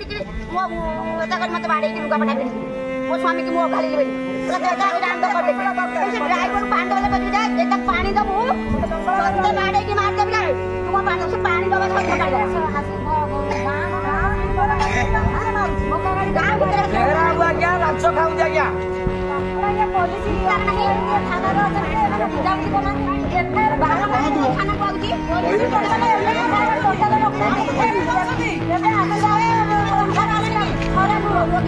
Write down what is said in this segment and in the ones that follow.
मत बाड़े लुगा पटा मो स्वामी की मुंह खाली ड्राइवर पानी वाले बज जाए तक पानी दबू बाड़े की मार देबे तू पानी से पानी दबा सब क्या लाचो खाऊ जा क्या पुलिस नहीं थाना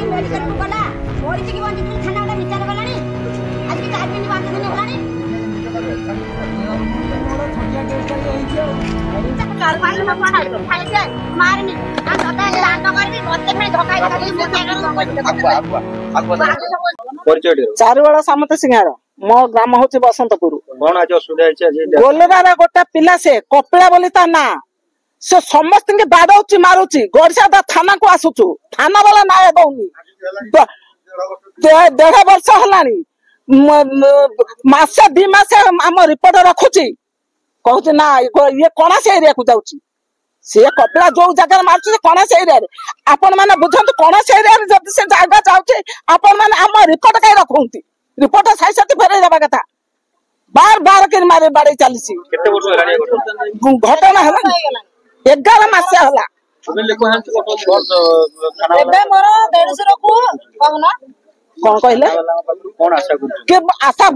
मेडिकल को गला मोरी की बंद थाना वाला विचार गलानी आज की 4 दिन 5 दिन गलानी मारनी चारुवाड़ा सामंत सिंहार मो ग्राम हूँ बसंतपुर गोलगार गोटे पिला से कपिला बोली ता ना से समस्त के बाड़ौची मारुची गड़िया थाना को आसुचु थाना वाला ना दौनी 1.5 वर्ष हलानी मासे 2 मासे आम रिपोर्ट रखुची कहूँ ना ये कौनसी एरिया को जाऊँगी सी कपिला जो जगह मार्च कौनसी एरिया आपण मैंने बुझे कौनसी एरिया जब से जगह जाऊँगी आपण मैंने आम रिपोर्ट कहीं रखुंती रिपोर्ट साई साथी फेरे दबा कथा बार बार के मारे बाड़े चली घटना है 11 मास हला कौन कहले के आशा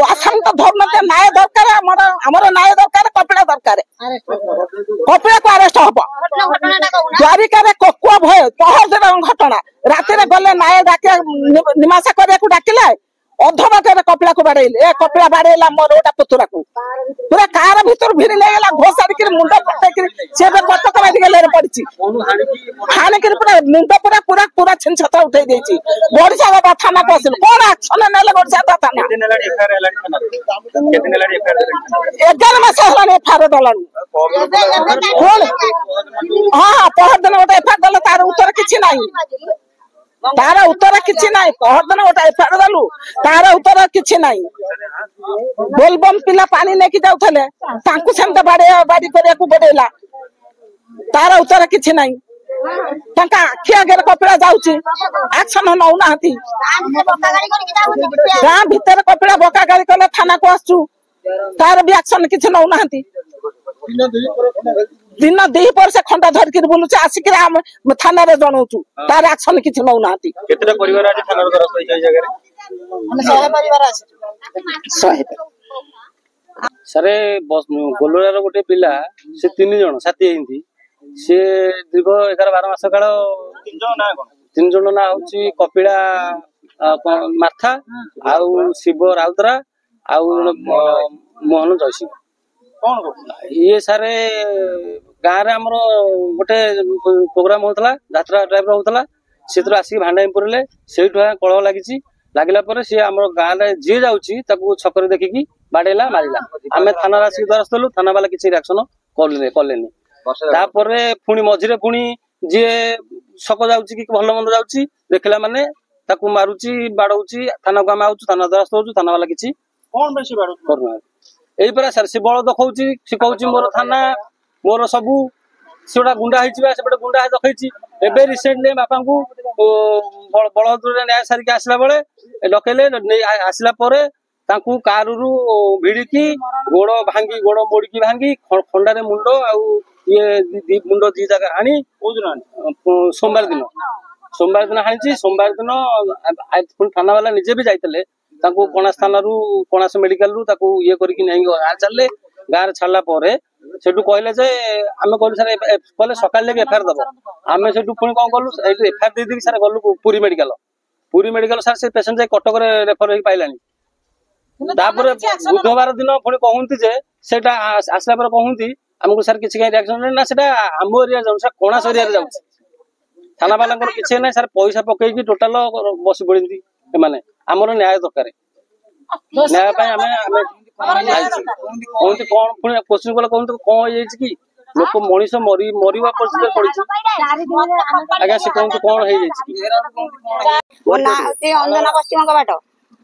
आशा तो धर्म के न्याय दरकार हमर न्याय दरकार कपिला दरकार कपिला को अरेस्ट हब द्वारिका रे कोकुआ भय पहर घटना रात रे गले न्याय डाके निमासा करिया को डाकिले अधबाटे कपिला को बाड़ेले ए कपिला बाड़ेला मोर ओटा पुतुरा को पूरा कार भीतर भिड़ लेला घोसाड़ी के मुंडा पट्टे के से कटक बाटी गेले रे पड़ची हाने के पूरा मुंडा पूरा पूरा पूरा छिन छता उठै देछि गोड़सा का थाना को आसिल कोन एक्शन नेले गोड़सा का थाना 11 मास हलाने एफआर दलान कोन हां पहर दिन ओटा एफआर दला तार उत्तर किछि नाही तार उत्तर किछि नाही पहर दिन ओटा एफआर दलु तार उत्तर किछि नाही बोलबम पिला पानी लेके जाउथले तांकु सेमते बाड़ी करिया को बडेला तार उत्तर किछि नाही तांका आखि आगे कपिला जाउची एक्शन नौ नाहती गां भीतर कपिला बोका गाड़ी कले थाना को आसु तार भी एक्शन किछि नौ नाहती दिन 2 पर से खंडा धर के बोलुचे आसिक हम थाना रे जणौचु तार एक्शन किछि नौ नाहती केतरा परिवार आज थाना रे रस होई जगह रे हम 100 परिवार आसी 100 सरे गोलरार गोटे पिला से 3 जण साथी हिंदी से दीर्घ 11-12 मास काल 3 जण ना होची कपिला माथा आउ शिव राउतरा आउ मोहन जयसिंह कौन ये सारे गाँव रे हमरो गोटे प्रोग्राम होतला यात्रा टाइप होतला सेतर आसी भांडाई पुरले सेठु कलह लागिची लागला पर से हमरो गाँव रे जे जाउची ताकू छकरे देखिकी बाडेला मारिला आमे थाना रासी दरस्तलु थाना वाला किछि रिएक्शन करलेनी तापरे पुणी मझिरे पुणी जे छक जाउची कि भलो मंद जाउची देखला माने ताकू मारुची बाडौची थाना को आमे आउचु थाना दरस्त होचु थाना वाला किछि कोन बेसी बाडौ करना एई पर सर से बळ दखौची से कहउची मोर थाना मोर सबु सेटा गुंडा हिचिबा सेपटे गुंडा दखैची एबे रिसेंटली बापा को बळहदुर न्याय सारी के आसला बेले डकेले आसला परे तांकू कारु भिड़िकी गोड़ भांगी गोड़ मोड़की भांगी खंडारे मुंड आउ ये मुंड 2 जगह हाणी सोमवार दिन हाणी सोमवार दिन थाना वाला निजे भी जाइतले तांकू कणास थाना रु कणास मेडिकल रु ताकू ये करके नहीं चलले गाँव छाड़ला परे सेठू कहले जे आमे कहलु सर कहले सकाळ लेके एफआईआर दबो आमे सेठू पुणी कोन करलु एफआईआर दे दी सर गलु पुरी मेडिकल सर से पेशेंट जाय कटक रे रेफर होई पाइलानी तापर बुधवार दिन पुणी कहूंती जे सेटा आसला पर कहूंती हमको सर किछि काई रिएक्शन ना सेटा आम एरिया जाउ सर कोणास एरिया रे जाउ थाना वाला को किछि नै सर पैसा पकई की टोटल बस पड़िंती माने हमर न्याय दरकार न्याय पाई हमें कहते कौन पुणी क्वेश्चन कले कहते कौन हो कि लोक मनीष मरिवा परिस्थिति पड़ी आज्ञा से कहते कौन हो अंजना पश्चिम बाट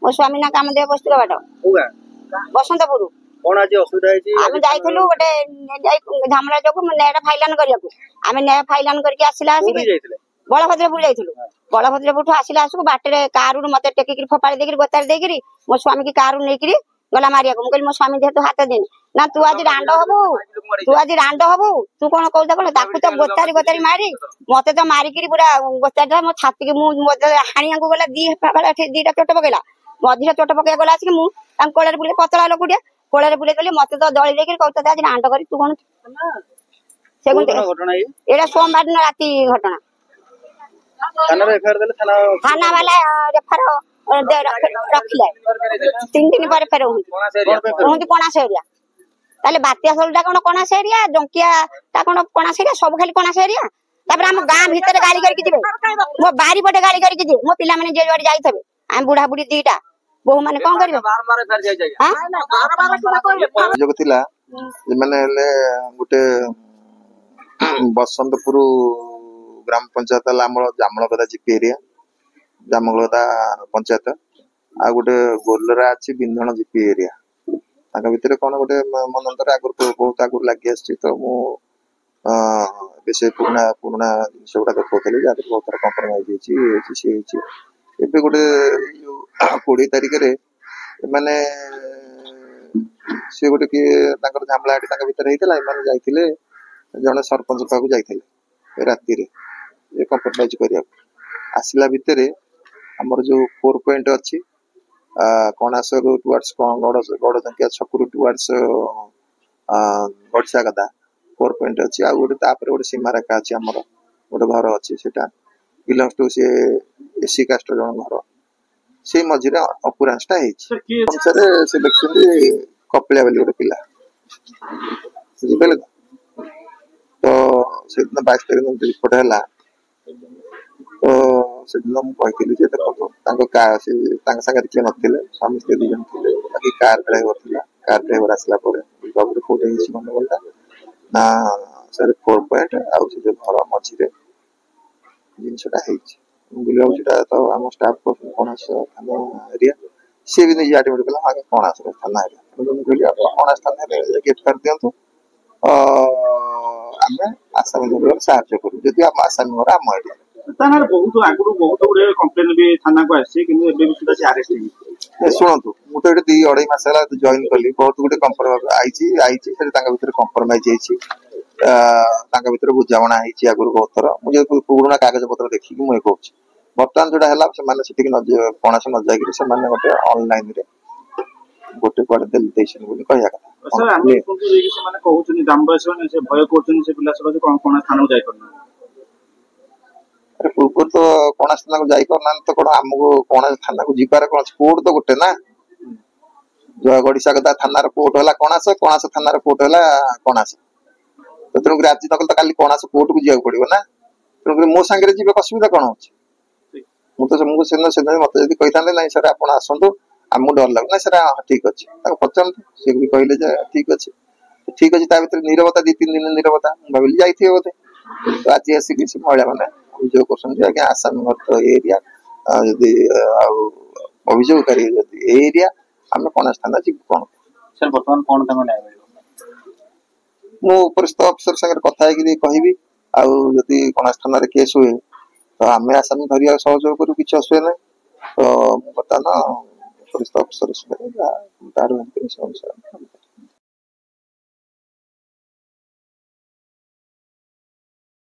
मो स्वामी ना कामदेव बस्ती बाट बसंतपुर कौन आज असुविधा आम जाइलु गोटे झमला जो न्याय फाइलान करने आम न्याय फाइलान करके आसला बलभद्रपुर जाइलु बलभद्रपुर आसिला आसु बाटे कारु मते टेकिक फोपाड़ी देकिर गोतार देकिर मो स्वामी की कारु नेकिरी गला मारिया को मो स्वामी देह तो हाथ देनी ना तू आज रांड हबु तू कौन कहता कौन ताकू तो गोतारी मारी मते तो मारिकी पूरा गोतारी मो छाती की हाणिया को गला दीटा चोट पकेला मझीरे चोट पकड़ गला कोड़े बुले पतला लोकुटिया कोड़े बुले गली मते तो दली देकर कहता आज रांड करी तू कौन एटा सोमवार दिन राति घटना थाना वाला रेफर रखिले 3 दिन पर फेर हुंती कोणास एरिया ताले बातिया सलटा कोन कोणास एरिया डंकिया ता कोन कोणास एरिया सब खाली कोणास एरिया तापर हम गां भीतर गाड़ी करके जिवे मो बारी पटे गाड़ी करके जे मो पिला माने जे जोड़ी जाई थबे हम बुढ़ा बुढ़ी दीटा बहु माने कोन करबे बार फेर जाई जाई हां जोगतिला जे माने ले गुटे बसंतपुर ग्राम पंचायत आमर जामलगदा जीपी एरिया जामलगदा पंचायत आ गोटे गोलरा अच्छी बिंधन जीपी एरिया भितर कौन गोटे मनंतर आगुरी बहुत आगुरी लगी आसी तो मुझे पुराना पुराना जिन गुड़ा देखी जहाँ बहुत थर कम्प्रोमाइज होती गोटे 20 तारिख मैंने सी गोटे किए झामलाटी भितर होता जाते जड़े सरपंच पाक जाते राति कम्प्रोमाइज करने आसला भितर आमर जो 4 पॉइंट अच्छी कणासर टुवर्ड्स गड़जंकिया छकुर टुवर्ड्स गड़सा गदा 4 पॉइंट अच्छी आ गोटे गोटे सीमा रेखा अच्छी आमर गोटे घर अच्छी से बिलंग्स टू सी एसी कास्ट जन घर से मझे अपुरांसटा से देखते कपिला बोली गोटे पिला बुझिपारे तो से 22 तारिख रिपोर्ट है तो से दिन मुझे देखो सागर किए नथिले स्वामी स्त्री 2 जन थे बाकी कार ड्राइवर आसला कोटे गंडगोलटा ना सर 4 पॉइंट आउ से घर मझे जिनसा तो आम स्टाफ कणास थाना एरिया सी भी नहीं आडमिट कला आगे कणास थाना एरिया कणास थाना एफआईआर दिंतु आम आसामी घर साहय करूँ जदि आम आसामी घर आम एरिया बहुत आगु बहुत गुड़े कम्प्लेन भी थाना को आसी शुणु मुझे 2-2.5 मास जॉइन कली बहुत गुटे कम्प्रोमाइज बुझाणा आगुरी बहुत थर मुझे पुराना कागज पत्र देखिक मुझे कहूँ बर्तमान जोटा है कौनसी न जाकर गोटे ऑनलाइन गोटे कड़े कहना पूर्व तो कौन थाना को जाई करना तो कौन आमको कौन थाना को जीवार कौन कोर्ट तो गोटे ना गड़िसागदा थाना कोर्ट है कणास थाना कोर्ट है कणास तो तेणुक आज नकल तो काली कणास कोर्ट को जावाक पड़ो ना तेणुक मो सांगे जी असुविधा कौन हो मुझे मत कही था ना सर आप आसतु आमको डर लगू ना सर ठीक अच्छे पचारू सी भी कहले ठीक अच्छे ठीक अच्छे भर नीरवता 2-3 दिन नीरवता भाविली जाइए बोधे तो आज आसिक महिला मैंने अभियोग कर आसामी घर तो एरिया अभियोगकारी एरिया आम कणास थाना जी कौन सर बर्तमान कौन मुस्त अफिसर सागर कथा कहि आदि कणास थाना केस हुए तो आम आसामी धरिया सहयोग करूँ किसी असुविधा ना तो बर्तमान वरिष्ठ अफिसर